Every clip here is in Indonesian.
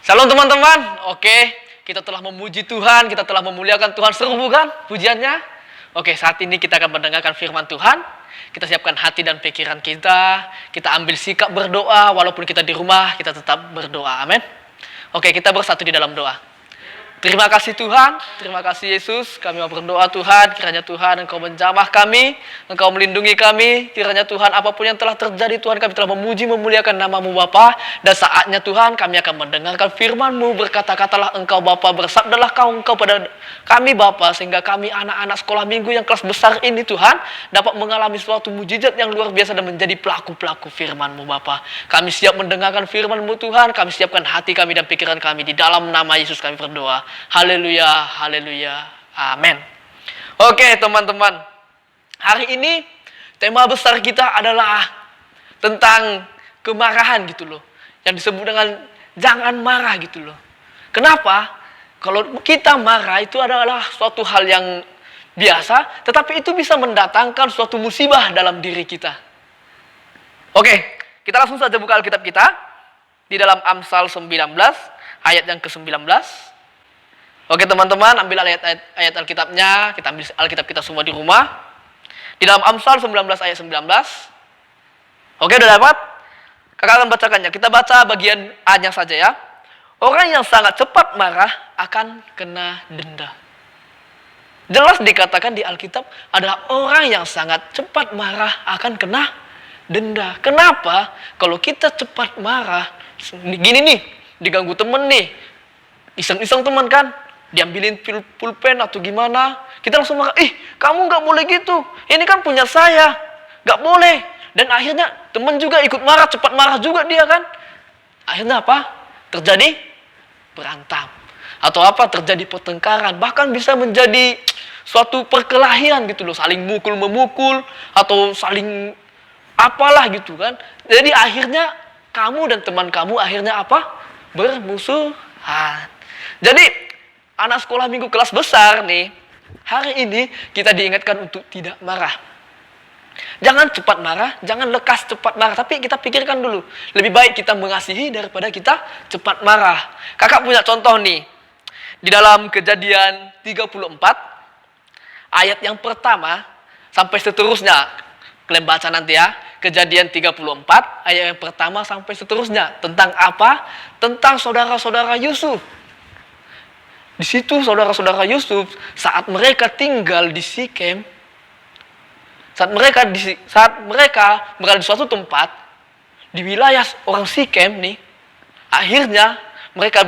Shalom teman-teman. Oke, kita telah memuji Tuhan, kita telah memuliakan Tuhan. Seru bukan pujiannya? Oke, saat ini kita akan mendengarkan firman Tuhan. Kita siapkan hati dan pikiran kita. Kita ambil sikap berdoa, walaupun kita di rumah, kita tetap berdoa. Amin. Oke, kita bersatu di dalam doa. Terima kasih Tuhan, terima kasih Yesus. Kami mau berdoa Tuhan, kiranya Tuhan Engkau menjamah kami, Engkau melindungi kami. Kiranya Tuhan apapun yang telah terjadi Tuhan, kami telah memuji memuliakan nama-Mu Bapa. Dan saatnya Tuhan kami akan mendengarkan firman-Mu. Berkata-katalah Engkau Bapa, bersabdalah Engkau pada kami Bapa, sehingga kami anak-anak sekolah minggu yang kelas besar ini Tuhan dapat mengalami suatu mujizat yang luar biasa dan menjadi pelaku-pelaku firman-Mu Bapa. Kami siap mendengarkan firman-Mu Tuhan, kami siapkan hati kami dan pikiran kami. Di dalam nama Yesus kami berdoa. Haleluya, haleluya, amin. Oke teman-teman, hari ini tema besar kita adalah tentang kemarahan gitu loh. Yang disebut dengan jangan marah gitu loh. Kenapa? Kalau kita marah itu adalah suatu hal yang biasa, tetapi itu bisa mendatangkan suatu musibah dalam diri kita. Oke, kita langsung saja buka Alkitab kita di dalam Amsal 19 ayat yang ke-19. Oke teman-teman, ambil ayat Alkitabnya, kita ambil Alkitab kita semua di rumah. Di dalam Amsal 19 ayat 19. Oke, udah dapat? Kakak akan bacakannya. Kita baca bagian A-nya saja ya. Orang yang sangat cepat marah akan kena denda. Jelas dikatakan di Alkitab adalah orang yang sangat cepat marah akan kena denda. Kenapa? Kalau kita cepat marah, gini nih, diganggu temen nih, iseng-iseng teman kan, diambilin pulpen atau gimana, kita langsung marah, kamu gak boleh gitu, ini kan punya saya, gak boleh. Dan akhirnya teman juga ikut marah, cepat marah juga dia kan. Akhirnya apa? Terjadi berantem. Atau apa? Terjadi pertengkaran. Bahkan bisa menjadi suatu perkelahian gitu loh, saling mukul-memukul, atau saling apalah gitu kan. Jadi akhirnya kamu dan teman kamu akhirnya apa? Bermusuhan. Jadi anak sekolah minggu kelas besar nih, hari ini kita diingatkan untuk tidak marah. Jangan cepat marah, jangan lekas cepat marah, tapi kita pikirkan dulu. Lebih baik kita mengasihi daripada kita cepat marah. Kakak punya contoh nih. Di dalam Kejadian 34, ayat yang pertama sampai seterusnya. Kalian baca nanti ya. Kejadian 34, ayat yang pertama sampai seterusnya. Tentang apa? Tentang saudara-saudara Yusuf. Di situ saudara-saudara Yusuf saat mereka tinggal di Sikem, saat mereka berada di suatu tempat di wilayah orang Sikem nih, akhirnya mereka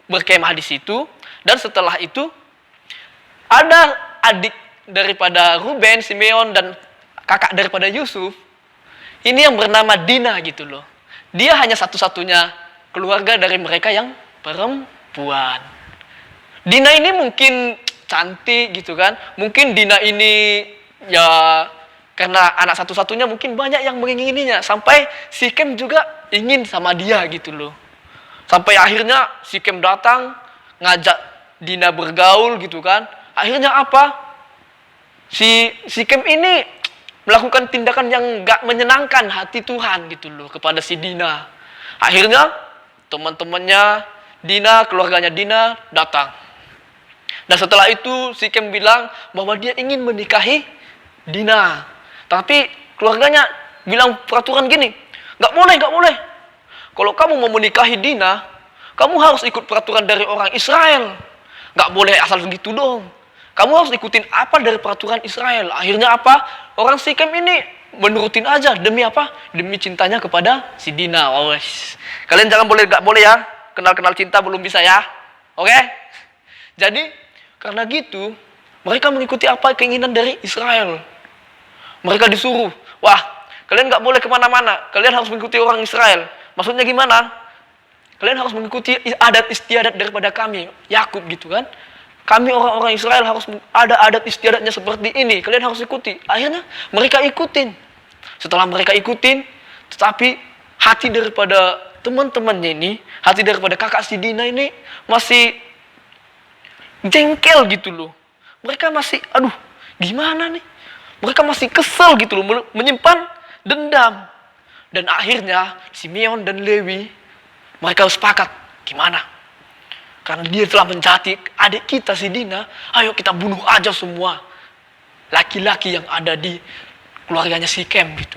berkemah di situ. Dan setelah itu ada adik daripada Ruben, Simeon, dan kakak daripada Yusuf, ini yang bernama Dina gitu loh. Dia hanya satu-satunya keluarga dari mereka yang perempuan. Dina ini mungkin cantik gitu kan. Mungkin Dina ini ya karena anak satu-satunya mungkin banyak yang mengingininya. Sampai Sikem juga ingin sama dia gitu loh. Sampai akhirnya Sikem datang ngajak Dina bergaul gitu kan. Akhirnya apa? Si Sikem ini melakukan tindakan yang gak menyenangkan hati Tuhan gitu loh kepada si Dina. Akhirnya teman-temannya Dina, keluarganya Dina datang. Dan setelah itu Sikem bilang bahwa dia ingin menikahi Dina. Tapi keluarganya bilang peraturan gini, gak boleh. Kalau kamu mau menikahi Dina, kamu harus ikut peraturan dari orang Israel. Gak boleh asal segitu dong. Kamu harus ikutin apa dari peraturan Israel. Akhirnya apa? Orang Sikem ini menurutin aja. Demi apa? Demi cintanya kepada si Dina. Kalian jangan gak boleh ya. Kenal-kenal cinta belum bisa ya. Oke? Jadi karena gitu, mereka mengikuti apa keinginan dari Israel. Mereka disuruh, kalian gak boleh kemana-mana. Kalian harus mengikuti orang Israel. Maksudnya gimana? Kalian harus mengikuti adat istiadat daripada kami, Yakub gitu kan. Kami orang-orang Israel harus ada adat istiadatnya seperti ini. Kalian harus ikuti. Akhirnya mereka ikutin. Setelah mereka ikutin, tetapi hati daripada teman-temannya ini, hati daripada kakak si Dina ini masih jengkel gitu loh. Mereka masih, gimana nih? Mereka masih kesel gitu loh, menyimpan dendam. Dan akhirnya Simeon dan Lewi, mereka sepakat, Gimana? Karena dia telah menjati adik kita si Dina, ayo kita bunuh aja semua laki-laki yang ada di keluarganya Sikem gitu,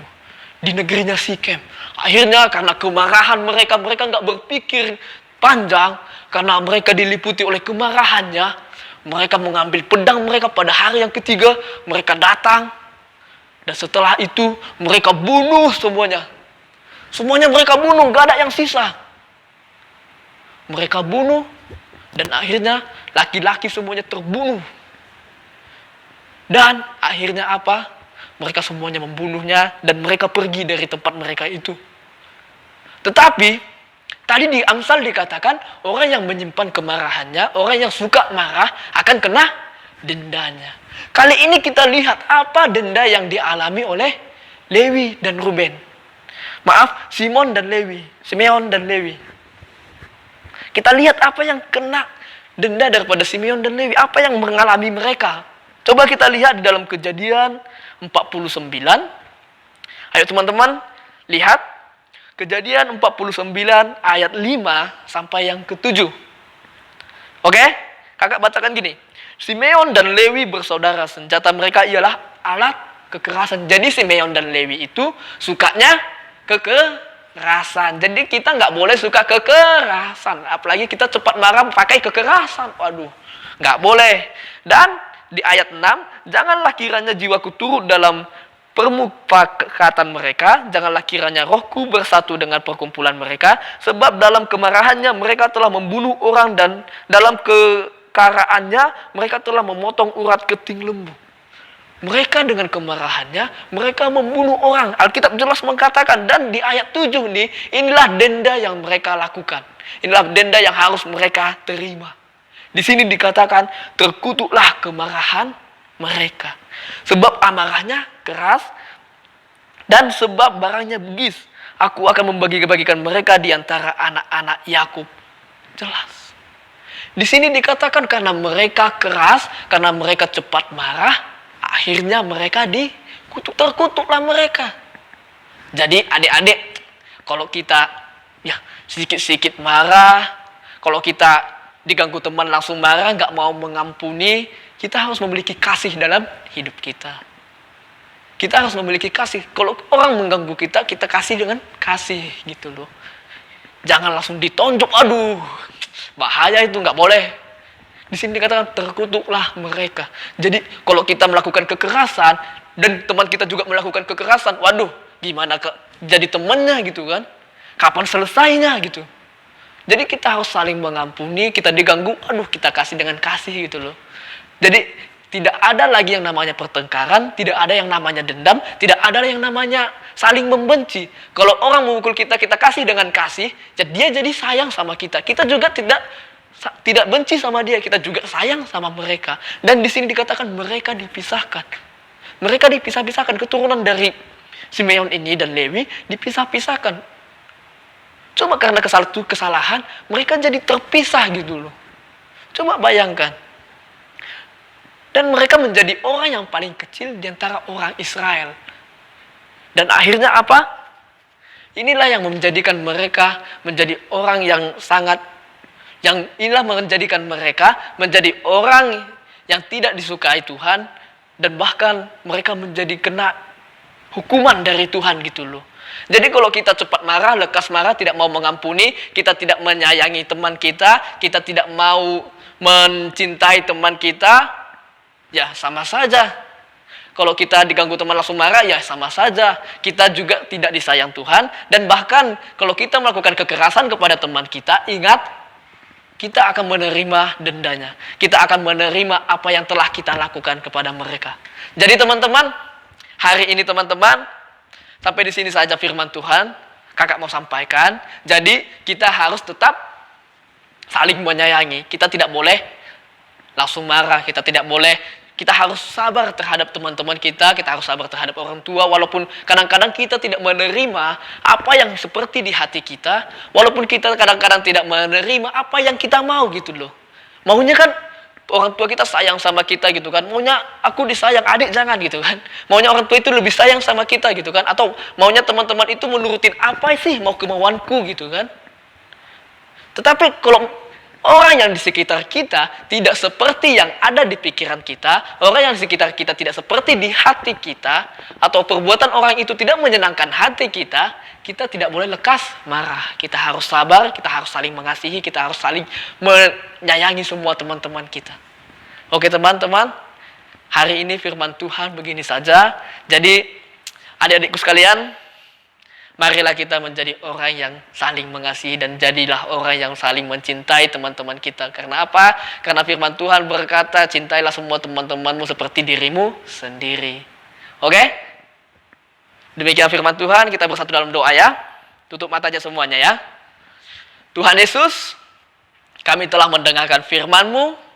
di negerinya Sikem. Akhirnya karena kemarahan mereka nggak berpikir panjang, karena mereka diliputi oleh kemarahannya, mereka mengambil pedang mereka pada hari yang ketiga, mereka datang, dan setelah itu mereka bunuh semuanya. Semuanya mereka bunuh, gak ada yang sisa. Mereka bunuh, dan akhirnya laki-laki semuanya terbunuh. Dan akhirnya apa? Mereka semuanya membunuhnya dan mereka pergi dari tempat mereka itu. Tetapi tadi di Amsal dikatakan orang yang menyimpan kemarahannya, orang yang suka marah akan kena dendanya. Kali ini kita lihat apa denda yang dialami oleh Lewi dan Ruben. Maaf, Simeon dan Lewi. Kita lihat apa yang kena denda daripada Simeon dan Lewi, apa yang mengalami mereka. Coba kita lihat di dalam Kejadian 49. Ayo teman-teman, lihat Kejadian 49 ayat 5 sampai yang ke-7. Oke? Kakak bacakan gini. Simeon dan Lewi bersaudara, senjata mereka ialah alat kekerasan. Jadi Simeon dan Lewi itu sukanya kekerasan. Jadi kita nggak boleh suka kekerasan. Apalagi kita cepat marah pakai kekerasan. Waduh, nggak boleh. Dan di ayat 6, janganlah kiranya jiwaku turut dalam permufakatan mereka, janganlah kiranya rohku bersatu dengan perkumpulan mereka, sebab dalam kemarahannya mereka telah membunuh orang dan dalam kekaraannya mereka telah memotong urat keting lembu. Mereka dengan kemarahannya mereka membunuh orang. Alkitab jelas mengatakan, dan di ayat 7 nih, inilah denda yang mereka lakukan. Inilah denda yang harus mereka terima. Di sini dikatakan terkutuklah kemarahan mereka. Sebab amarahnya keras dan sebab barangnya bugis. Aku akan membagi-bagikan mereka di antara anak-anak Yakub. Jelas. Di sini dikatakan karena mereka keras, karena mereka cepat marah, akhirnya mereka dikutuk, terkutuklah mereka. Jadi adik-adik, kalau kita ya sedikit-sedikit marah, kalau kita diganggu teman langsung marah, nggak mau mengampuni, kita harus memiliki kasih dalam hidup kita. Kita harus memiliki kasih. Kalau orang mengganggu kita, kita kasih dengan kasih gitu loh. Jangan langsung ditonjok, aduh, bahaya itu, nggak boleh. Di sini dikatakan terkutuklah mereka. Jadi kalau kita melakukan kekerasan dan teman kita juga melakukan kekerasan, waduh, gimana jadi temannya gitu kan? Kapan selesainya gitu? Jadi kita harus saling mengampuni, kita diganggu, aduh kita kasih dengan kasih gitu loh. Jadi tidak ada lagi yang namanya pertengkaran, tidak ada yang namanya dendam, tidak ada yang namanya saling membenci. Kalau orang memukul kita, kita kasih dengan kasih, dia jadi sayang sama kita. Kita juga tidak benci sama dia, kita juga sayang sama mereka. Dan di sini dikatakan mereka dipisahkan. Mereka dipisah-pisahkan, keturunan dari Simeon ini dan Lewi dipisah-pisahkan. Coba karena kesalahan, mereka jadi terpisah gitu loh. Coba bayangkan. Dan mereka menjadi orang yang paling kecil di antara orang Israel. Dan akhirnya apa? Inilah yang menjadikan mereka menjadi orang inilah menjadikan mereka menjadi orang yang tidak disukai Tuhan. Dan bahkan mereka menjadi kena hukuman dari Tuhan gitu loh. Jadi kalau kita cepat marah, lekas marah, tidak mau mengampuni, kita tidak menyayangi teman kita tidak mau mencintai teman kita, ya sama saja. Kalau kita diganggu teman langsung marah, ya sama saja. Kita juga tidak disayang Tuhan. Dan bahkan kalau kita melakukan kekerasan kepada teman kita, ingat, kita akan menerima dendanya. Kita akan menerima apa yang telah kita lakukan kepada mereka. Jadi teman-teman, hari ini teman-teman, sampai di sini saja firman Tuhan, kakak mau sampaikan. Jadi kita harus tetap saling menyayangi. Kita tidak boleh langsung marah. Kita harus sabar terhadap teman-teman kita harus sabar terhadap orang tua. Walaupun kadang-kadang kita tidak menerima apa yang seperti di hati kita. Walaupun kita kadang-kadang tidak menerima apa yang kita mau gitu loh. Maunya kan orang tua kita sayang sama kita gitu kan. Maunya aku disayang, adik jangan gitu kan. Maunya orang tua itu lebih sayang sama kita gitu kan. Atau maunya teman-teman itu menurutin apa sih mau kemauanku gitu kan. Tetapi kalau orang yang di sekitar kita tidak seperti yang ada di pikiran kita, orang yang di sekitar kita tidak seperti di hati kita, atau perbuatan orang itu tidak menyenangkan hati kita, kita tidak boleh lekas marah. Kita harus sabar, kita harus saling mengasihi, kita harus saling menyayangi semua teman-teman kita. Oke teman-teman, hari ini firman Tuhan begini saja. Jadi adik-adikku sekalian, marilah kita menjadi orang yang saling mengasihi dan jadilah orang yang saling mencintai teman-teman kita. Karena apa? Karena firman Tuhan berkata, cintailah semua teman-temanmu seperti dirimu sendiri. Oke? Demikian firman Tuhan, kita bersatu dalam doa ya. Tutup matanya semuanya ya. Tuhan Yesus, kami telah mendengarkan firman-Mu.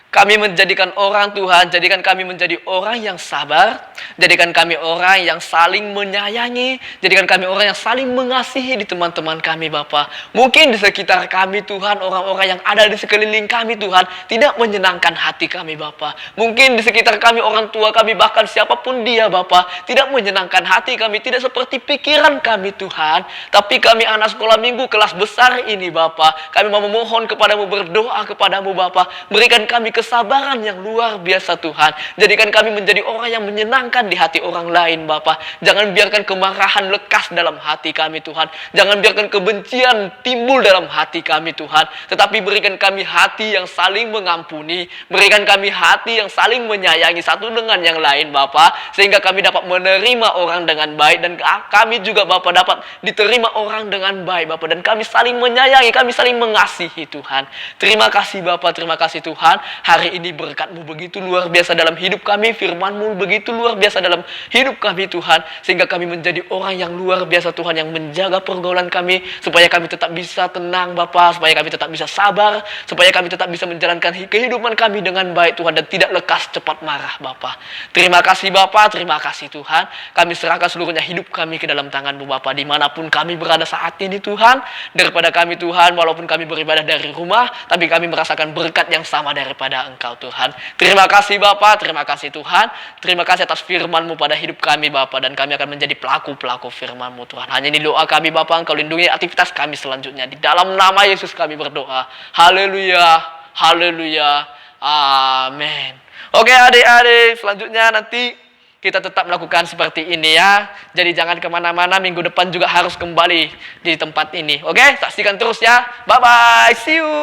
Kami menjadikan orang Tuhan, jadikan kami menjadi orang yang sabar, jadikan kami orang yang saling menyayangi, jadikan kami orang yang saling mengasihi di teman-teman kami Bapa. Mungkin di sekitar kami Tuhan, orang-orang yang ada di sekeliling kami Tuhan, tidak menyenangkan hati kami Bapa. Mungkin di sekitar kami orang tua kami, bahkan siapapun dia Bapa, tidak menyenangkan hati kami, tidak seperti pikiran kami Tuhan. Tapi kami anak sekolah minggu kelas besar ini Bapa, kami mau memohon kepadamu, berdoa kepadamu Bapa, berikan kami kesabaran yang luar biasa Tuhan. Jadikan kami menjadi orang yang menyenangkan di hati orang lain Bapa. Jangan biarkan kemarahan lekas dalam hati kami Tuhan. Jangan biarkan kebencian timbul dalam hati kami Tuhan. Tetapi berikan kami hati yang saling mengampuni. Berikan kami hati yang saling menyayangi satu dengan yang lain Bapa. Sehingga kami dapat menerima orang dengan baik. Dan kami juga Bapa dapat diterima orang dengan baik Bapa. Dan kami saling menyayangi, kami saling mengasihi Tuhan. Terima kasih Bapa, terima kasih Tuhan. Hari ini berkat-Mu begitu luar biasa dalam hidup kami, firman-Mu begitu luar biasa dalam hidup kami Tuhan, sehingga kami menjadi orang yang luar biasa Tuhan, yang menjaga pergaulan kami, supaya kami tetap bisa tenang Bapa, supaya kami tetap bisa sabar, supaya kami tetap bisa menjalankan kehidupan kami dengan baik Tuhan, dan tidak lekas cepat marah Bapa. Terima kasih Bapa, terima kasih Tuhan. Kami serahkan seluruhnya hidup kami ke dalam tangan-Mu Bapa, dimanapun kami berada saat ini Tuhan. Daripada kami Tuhan, walaupun kami beribadah dari rumah, tapi kami merasakan berkat yang sama daripada Engkau Tuhan. Terima kasih Bapa, terima kasih Tuhan. Terima kasih atas firman-Mu pada hidup kami Bapa, dan kami akan menjadi pelaku-pelaku firman-Mu Tuhan. Hanya ini doa kami Bapa, Engkau lindungi aktivitas kami selanjutnya. Di dalam nama Yesus kami berdoa. Haleluya, haleluya, amin. Oke adik-adik, selanjutnya nanti kita tetap melakukan seperti ini ya. Jadi jangan kemana-mana, minggu depan juga harus kembali di tempat ini. Oke, saksikan terus ya. Bye-bye, see you.